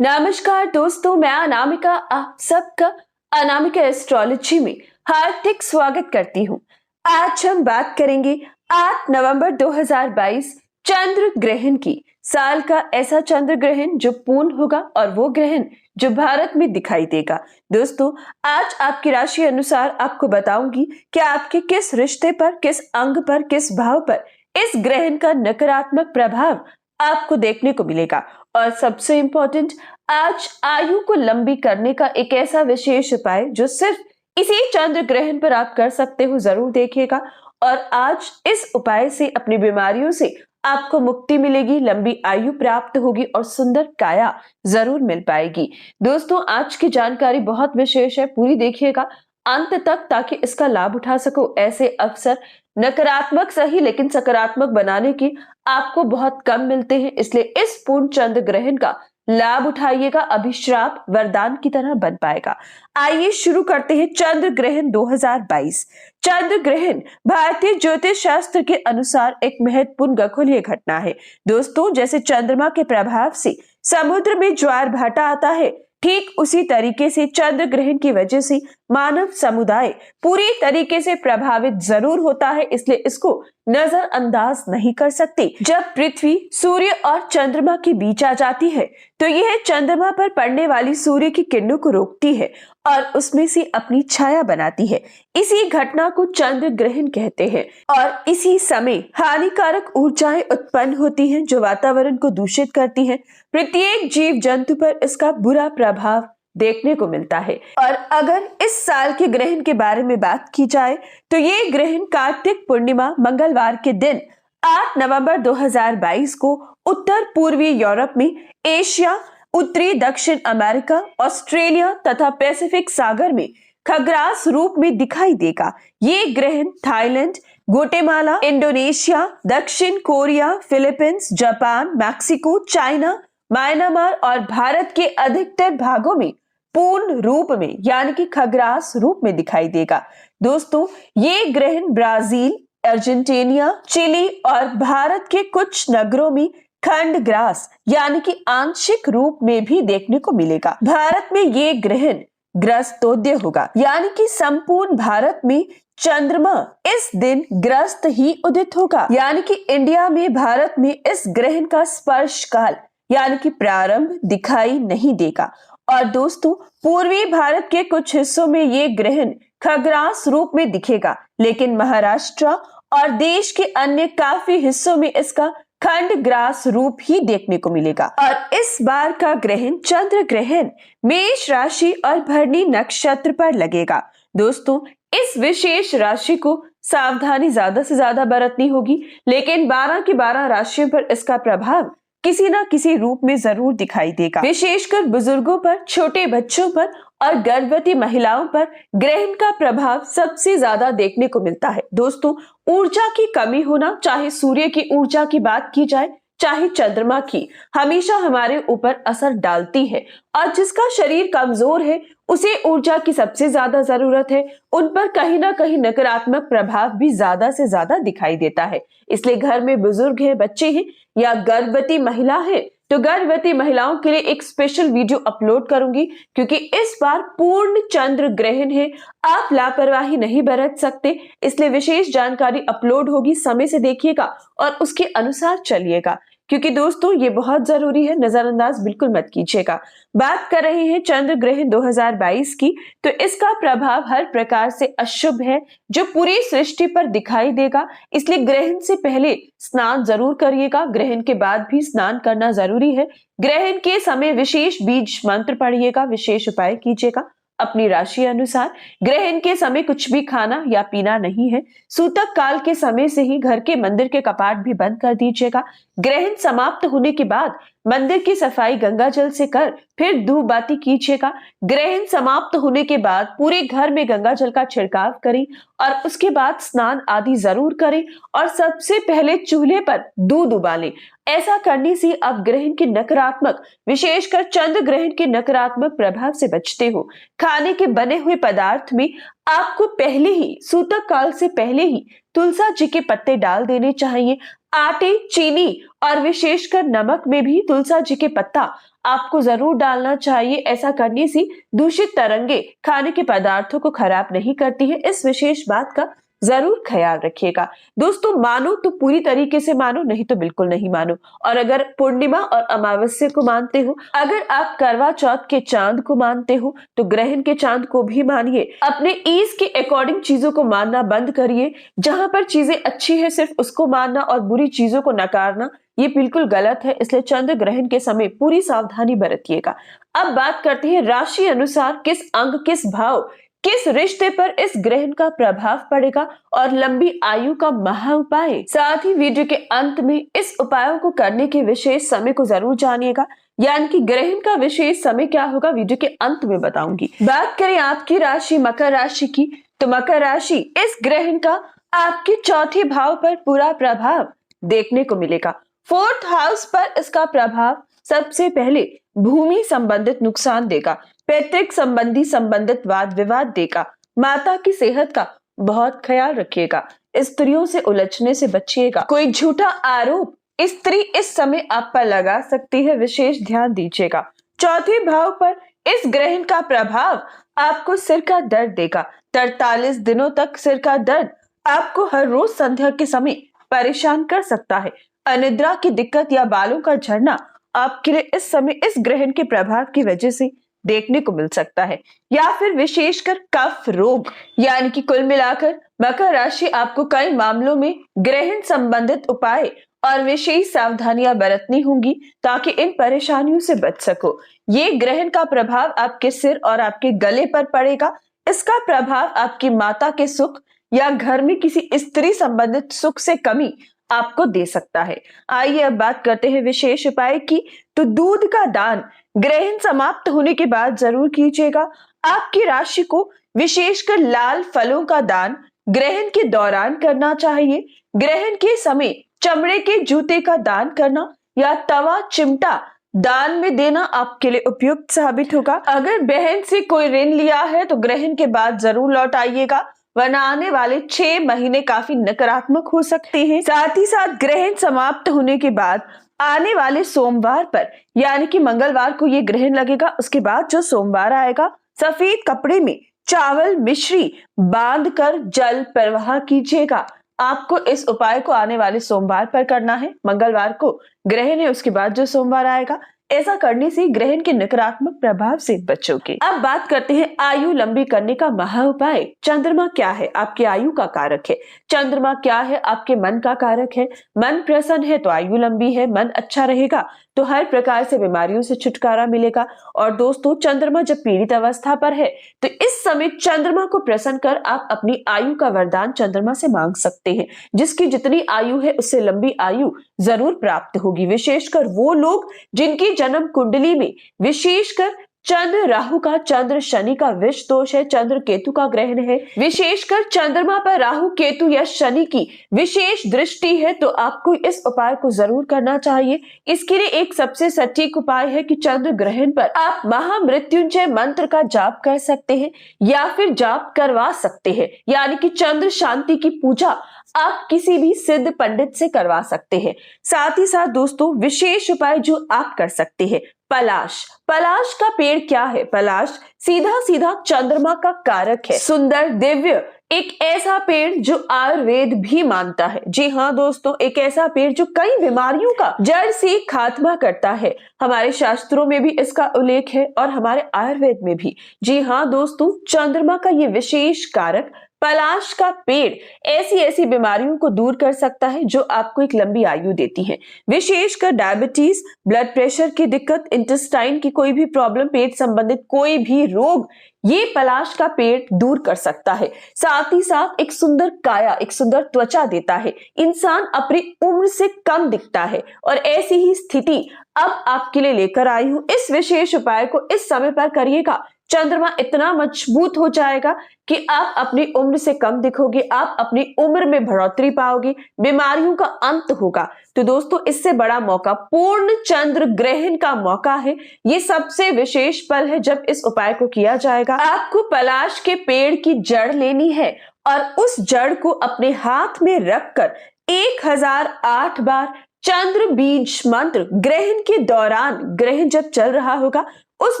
नमस्कार दोस्तों, मैं अनामिका आप सबका अनामिका एस्ट्रोलॉजी में हार्दिक स्वागत करती हूँ। आज हम बात करेंगे 8 नवंबर 2022 चंद्र ग्रहण की। साल का ऐसा चंद्र ग्रहण जो पूर्ण होगा और वो ग्रहण जो भारत में दिखाई देगा। दोस्तों, आज आपकी राशि अनुसार आपको बताऊंगी कि आपके किस रिश्ते पर, किस अंग पर, किस भाव पर इस ग्रहण का नकारात्मक प्रभाव आपको देखने को मिलेगा। और सबसे इंपॉर्टेंट, आज आयु को लंबी करने का एक ऐसा विशेष उपाय जो सिर्फ इसी चंद्र ग्रहण पर आप कर सकते हो, जरूर देखिएगा। और आज इस उपाय से अपनी बीमारियों से आपको मुक्ति मिलेगी, लंबी आयु प्राप्त होगी और सुंदर काया जरूर मिल पाएगी। दोस्तों, आज की जानकारी बहुत विशेष है, पूरी देखिएगा अंत तक ताकि इसका लाभ उठा सको। ऐसे अवसर नकारात्मक सही लेकिन सकारात्मक बनाने की आपको बहुत कम मिलते हैं, इसलिए इस पूर्ण चंद्र ग्रहण का लाभ उठाइएगा, अभिश्राप वरदान की तरह बन पाएगा। आइए शुरू करते हैं चंद्र ग्रहण 2022। चंद्र ग्रहण भारतीय ज्योतिष शास्त्र के अनुसार एक महत्वपूर्ण खगोलीय घटना है। दोस्तों, जैसे चंद्रमा के प्रभाव से समुद्र में ज्वार भाटा आता है, ठीक उसी तरीके से चंद्र ग्रहण की वजह से मानव समुदाय पूरी तरीके से प्रभावित जरूर होता है, इसलिए इसको नजरअंदाज नहीं कर सकते। जब पृथ्वी सूर्य और चंद्रमा के बीच आ जाती है तो यह चंद्रमा पर पड़ने वाली सूर्य की किरणों को रोकती है और उसमें से अपनी छाया बनाती है। इसी घटना को चंद्र ग्रहण कहते हैं। और इसी समय हानिकारक ऊर्जाएं उत्पन्न होती हैं जो वातावरण को दूषित करती हैं। प्रत्येक जीव जंतु पर इसका बुरा प्रभाव देखने को मिलता है। और अगर इस साल के ग्रहण के बारे में बात की जाए तो ये ग्रहण कार्तिक पूर्णिमा मंगलवार के दिन 8 नवंबर 2022 को उत्तर पूर्वी यूरोप में, एशिया, उत्तरी दक्षिण अमेरिका, ऑस्ट्रेलिया तथा पैसिफिक सागर में खग्रास रूप में दिखाई देगा। ये ग्रहण थाईलैंड, ग्वाटेमाला, इंडोनेशिया, दक्षिण Korea, Philippines, Japan, Mexico, China, Myanmar और भारत के अधिकतर भागों में पूर्ण रूप में यानी कि खग्रास रूप में दिखाई देगा। दोस्तों, ये ग्रहण ब्राजील, अर्जेंटीना, चिली और भारत के कुछ नगरों में खंडग्रास यानी कि आंशिक रूप में भी देखने को मिलेगा। भारत में ये ग्रहण ग्रस्तोदय होगा, यानी कि संपूर्ण भारत में चंद्रमा इस दिन ग्रस्त ही उदित होगा, यानी कि इंडिया में भारत में इस ग्रहण का स्पर्श काल यानी कि प्रारंभ दिखाई नहीं देगा। और दोस्तों, पूर्वी भारत के कुछ हिस्सों में ये ग्रहण खग्रास रूप में दिखेगा, लेकिन महाराष्ट्र और देश के अन्य काफी हिस्सों में इसका खंडग्रास रूप ही देखने को मिलेगा। और इस बार का ग्रहण चंद्र ग्रहण मेष राशि और भरणी नक्षत्र पर लगेगा। दोस्तों, इस विशेष राशि को सावधानी ज्यादा से ज्यादा बरतनी होगी, लेकिन 12 की 12 राशियों पर इसका प्रभाव किसी ना किसी रूप में जरूर दिखाई देगा। विशेषकर बुजुर्गों पर, छोटे बच्चों पर और गर्भवती महिलाओं पर ग्रहण का प्रभाव सबसे ज्यादा देखने को मिलता है। दोस्तों, ऊर्जा की कमी होना, चाहे सूर्य की ऊर्जा की बात की जाए चाहे चंद्रमा की, हमेशा हमारे ऊपर असर डालती है। और जिसका शरीर कमजोर है उसे ऊर्जा की सबसे ज्यादा जरूरत है, उन पर कहीं ना कहीं नकारात्मक प्रभाव भी ज्यादा से ज्यादा दिखाई देता है। इसलिए घर में बुजुर्ग हैं, बच्चे हैं या गर्भवती महिला है तो गर्भवती महिलाओं के लिए एक स्पेशल वीडियो अपलोड करूंगी, क्योंकि इस बार पूर्ण चंद्र ग्रहण है, आप लापरवाही नहीं बरत सकते, इसलिए विशेष जानकारी अपलोड होगी, समय से देखिएगा और उसके अनुसार चलिएगा, क्योंकि दोस्तों ये बहुत जरूरी है, नजरअंदाज बिल्कुल मत कीजिएगा। बात कर रहे हैं चंद्र ग्रहण 2022 की, तो इसका प्रभाव हर प्रकार से अशुभ है जो पूरी सृष्टि पर दिखाई देगा। इसलिए ग्रहण से पहले स्नान जरूर करिएगा, ग्रहण के बाद भी स्नान करना जरूरी है। ग्रहण के समय विशेष बीज मंत्र पढ़िएगा, विशेष उपाय कीजिएगा अपनी राशि अनुसार। ग्रहण के समय कुछ भी खाना या पीना नहीं है। सूतक काल के समय से ही घर के मंदिर के कपाट भी बंद कर दीजिएगा। ग्रहण समाप्त होने के बाद मंदिर की सफाई गंगा जल से कर फिर धूप बाती कीजिएगा। ग्रहण समाप्त होने के बाद पूरे घर में गंगा जल का छिड़काव करें और उसके बाद स्नान आदि जरूर करें और सबसे पहले चूल्हे पर दूध उबालें। ऐसा करने से आप ग्रहण के नकारात्मक, विशेषकर चंद्र ग्रहण के नकारात्मक प्रभाव से बचते हो। खाने के बने हुए पदार्थ में आपको पहले ही सूतक काल से पहले ही तुलसा जी के पत्ते डाल देने चाहिए। आटे, चीनी और विशेषकर नमक में भी तुलसा जी के पत्ता आपको जरूर डालना चाहिए। ऐसा करने से दूषित तरंगे खाने के पदार्थों को खराब नहीं करती है। इस विशेष बात का जरूर ख्याल रखिएगा। दोस्तों, मानो तो पूरी तरीके से मानो, नहीं तो बिल्कुल नहीं मानो। और अगर पूर्णिमा और अमावस्या को मानते हो, अगर आप करवा चौथ के चांद को मानते हो, तो ग्रहण के चांद को भी मानिए। अपने ईज के अकॉर्डिंग चीजों को मानना बंद करिए। जहां पर चीजें अच्छी है सिर्फ उसको मानना और बुरी चीजों को नकारना, ये बिल्कुल गलत है। इसलिए चंद्र ग्रहण के समय पूरी सावधानी बरतिएगा। अब बात करते हैं राशि अनुसार किस अंग, किस भाव, किस रिश्ते पर इस ग्रहण का प्रभाव पड़ेगा और लंबी आयु का महा उपाय। साथ ही वीडियो के अंत में इस उपायों को करने के विशेष समय को जरूर जानिएगा, यानी कि ग्रहण का विशेष समय क्या होगा वीडियो के अंत में बताऊंगी। बात करें आपकी राशि मकर राशि की, तो मकर राशि इस ग्रहण का आपके चौथे भाव पर पूरा प्रभाव देखने को मिलेगा। फोर्थ हाउस पर इसका प्रभाव सबसे पहले भूमि संबंधित नुकसान देगा, पैतृक संबंधी संबंधित वाद विवाद देगा। माता की सेहत का बहुत ख्याल रखिएगा। स्त्रियों से उलझने से बचिएगा। कोई झूठा आरोप स्त्री इस समय आप पर लगा सकती है, विशेष ध्यान दीजिएगा। चौथे भाव पर इस ग्रहण का प्रभाव आपको सिर का दर्द देगा। 43 दिनों तक सिर का दर्द आपको हर रोज संध्या के समय परेशान कर सकता है। अनिद्रा की दिक्कत या बालों का झड़ना आपके लिए इस समय इस ग्रहण के प्रभाव की वजह से देखने को मिल सकता है, या फिर विशेषकर कफ रोग। यानी कि कुल मिलाकर मकर राशि आपको कई मामलों में ग्रहण संबंधित उपाय और विशेष सावधानियां बरतनी होंगी ताकि इन परेशानियों से बच सको। ये ग्रहण का प्रभाव आपके सिर और आपके गले पर पड़ेगा। इसका प्रभाव आपकी माता के सुख या घर में किसी स्त्री संबंधित सुख से कमी आपको दे सकता है। आइए अब बात करते हैं विशेष उपाय की। तो दूध का दान ग्रहण समाप्त होने के बाद जरूर कीजिएगा। आपकी राशि को विशेषकर लाल फलों का दान ग्रहण के दौरान करना चाहिए। ग्रहण के समय चमड़े के जूते का दान करना या तवा चिमटा दान में देना आपके लिए उपयुक्त साबित होगा। अगर बहन से कोई ऋण लिया है तो ग्रहण के बाद जरूर लौटाइएगा, वरना आने वाले 6 महीने काफी नकारात्मक हो सकते हैं। साथ ही साथ ग्रहण समाप्त होने के बाद आने वाले सोमवार पर, यानी कि मंगलवार को ये ग्रहण लगेगा, उसके बाद जो सोमवार आएगा, सफेद कपड़े में चावल मिश्री बांधकर जल प्रवाह कीजिएगा। आपको इस उपाय को आने वाले सोमवार पर करना है। मंगलवार को ग्रहण है, उसके बाद जो सोमवार आएगा, ऐसा करने से ग्रहण के नकारात्मक प्रभाव से बचोगे। अब बात करते हैं आयु लंबी करने का महा उपाय। चंद्रमा क्या है? आपकी आयु का कारक है। चंद्रमा क्या है? आपके मन का कारक है। मन प्रसन्न है तो आयु लंबी है। मन अच्छा रहेगा तो हर प्रकार से बीमारियों से छुटकारा मिलेगा। और दोस्तों, चंद्रमा जब पीड़ित अवस्था पर है तो इस समय चंद्रमा को प्रसन्न कर आप अपनी आयु का वरदान चंद्रमा से मांग सकते हैं। जिसकी जितनी आयु है उससे लंबी आयु जरूर प्राप्त होगी। विशेषकर वो लोग जिनकी जन्म कुंडली में विशेषकर चंद्र राहु का, चंद्र शनि का विष दोष है, चंद्र केतु का ग्रहण है, विशेषकर चंद्रमा पर राहु केतु या शनि की विशेष दृष्टि है, तो आपको इस उपाय को जरूर करना चाहिए। इसके लिए एक सबसे सटीक उपाय है कि चंद्र ग्रहण पर आप महामृत्युंजय मंत्र का जाप कर सकते हैं या फिर जाप करवा सकते हैं। यानी कि चंद्र शांति की पूजा आप किसी भी सिद्ध पंडित से करवा सकते हैं। साथ ही साथ दोस्तों, विशेष उपाय जो आप कर सकते हैं, पलाश। पलाश का पेड़ क्या है? पलाश सीधा सीधा चंद्रमा का कारक है। सुंदर, दिव्य, एक ऐसा पेड़ जो आयुर्वेद भी मानता है। जी हाँ दोस्तों, एक ऐसा पेड़ जो कई बीमारियों का जड़ से खात्मा करता है। हमारे शास्त्रों में भी इसका उल्लेख है और हमारे आयुर्वेद में भी। जी हाँ दोस्तों, चंद्रमा का ये विशेष कारक पलाश का पेड़ ऐसी ऐसी बीमारियों को दूर कर सकता है जो आपको एक लंबी आयु देती है। विशेषकर डायबिटीज, ब्लड प्रेशर की दिक्कत, इंटेस्टाइन की कोई भी प्रॉब्लम, पेट संबंधित कोई भी रोग, ये पलाश का पेड़ दूर कर सकता है। साथ ही साथ एक सुंदर काया, एक सुंदर त्वचा देता है। इंसान अपनी उम्र से कम दिखता है और ऐसी ही स्थिति अब आपके लिए लेकर आई हूं। इस विशेष उपाय को इस समय पर करिएगा। चंद्रमा इतना मजबूत हो जाएगा कि आप अपनी उम्र से कम दिखोगे, आप अपनी उम्र में बढ़ोतरी पाओगे, बीमारियों का अंत होगा। तो दोस्तों, इससे बड़ा मौका पूर्ण चंद्र ग्रहण का मौका है। ये सबसे विशेष पल है जब इस उपाय को किया जाएगा। आपको पलाश के पेड़ की जड़ लेनी है और उस जड़ को अपने हाथ में रखकर 1008 बार चंद्र बीज मंत्र ग्रहण के दौरान, ग्रहण जब चल रहा होगा उस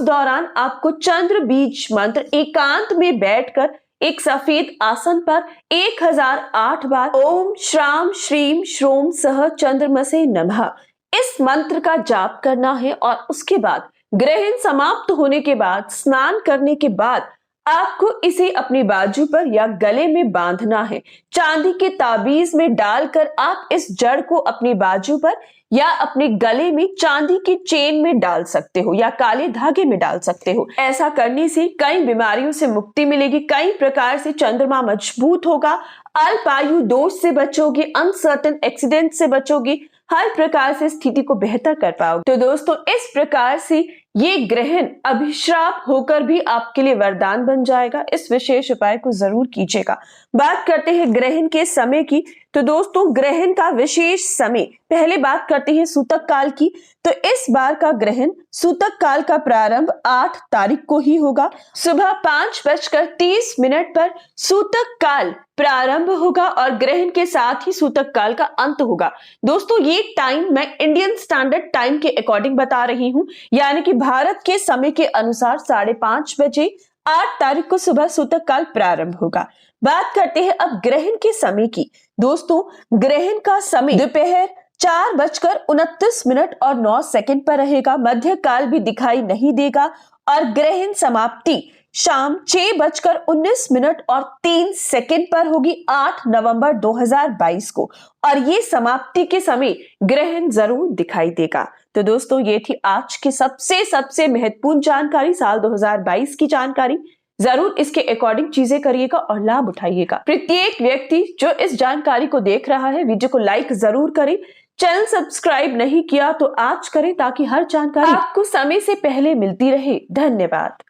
दौरान आपको चंद्र बीज मंत्र एकांत में बैठकर एक सफेद आसन पर 1008 बार ओम श्राम श्रीम श्रोम सह चंद्रमसे नमः इस मंत्र का जाप करना है। और उसके बाद ग्रहण समाप्त होने के बाद, स्नान करने के बाद आपको इसे अपनी बाजू पर या गले में बांधना है। चांदी के ताबीज में डालकर आप इस जड़ को अपनी बाजू पर या अपने गले में चांदी की चेन में डाल सकते हो या काले धागे में डाल सकते हो। ऐसा करने से कई बीमारियों से मुक्ति मिलेगी, कई प्रकार से चंद्रमा मजबूत होगा, अल्पायु दोष से बचोगे, अनसर्टेन एक्सीडेंट से बचोगे, हर प्रकार से स्थिति को बेहतर कर पाओगे। तो दोस्तों, इस प्रकार से ये ग्रहण अभिश्राप होकर भी आपके लिए वरदान बन जाएगा। इस विशेष उपाय को जरूर कीजिएगा। बात करते हैं ग्रहण के समय की। तो दोस्तों, ग्रहण का विशेष समय, पहले बात करते हैं सूतक काल की। तो इस बार का ग्रहण सूतक काल का प्रारंभ 8 तारीख को ही होगा। सुबह 5:30 पर सूतक काल प्रारंभ होगा और ग्रहण के साथ ही सूतक काल का अंत होगा। दोस्तों, ये टाइम मैं इंडियन स्टैंडर्ड टाइम के अकॉर्डिंग बता रही हूं, यानी कि भारत के समय के अनुसार 5:30 बजे 8 तारीख को सुबह सूतक काल प्रारंभ होगा। बात करते हैं अब ग्रहण के समय की। दोस्तों, ग्रहण का समय दोपहर 4:29 और 9 सेकंड पर रहेगा। मध्य काल भी दिखाई नहीं देगा और ग्रहण समाप्ति शाम 6:19 और 3 सेकंड पर होगी 8 नवंबर 2022 को। और ये समाप्ति के समय ग्रहण जरूर दिखाई देगा। तो दोस्तों, ये थी आज की सबसे महत्वपूर्ण जानकारी, साल 2022 की जानकारी। जरूर इसके अकॉर्डिंग चीजें करिएगा और लाभ उठाइएगा। प्रत्येक व्यक्ति जो इस जानकारी को देख रहा है, वीडियो को लाइक जरूर करें। चैनल सब्सक्राइब नहीं किया तो आज करें ताकि हर जानकारी आपको समय से पहले मिलती रहे। धन्यवाद।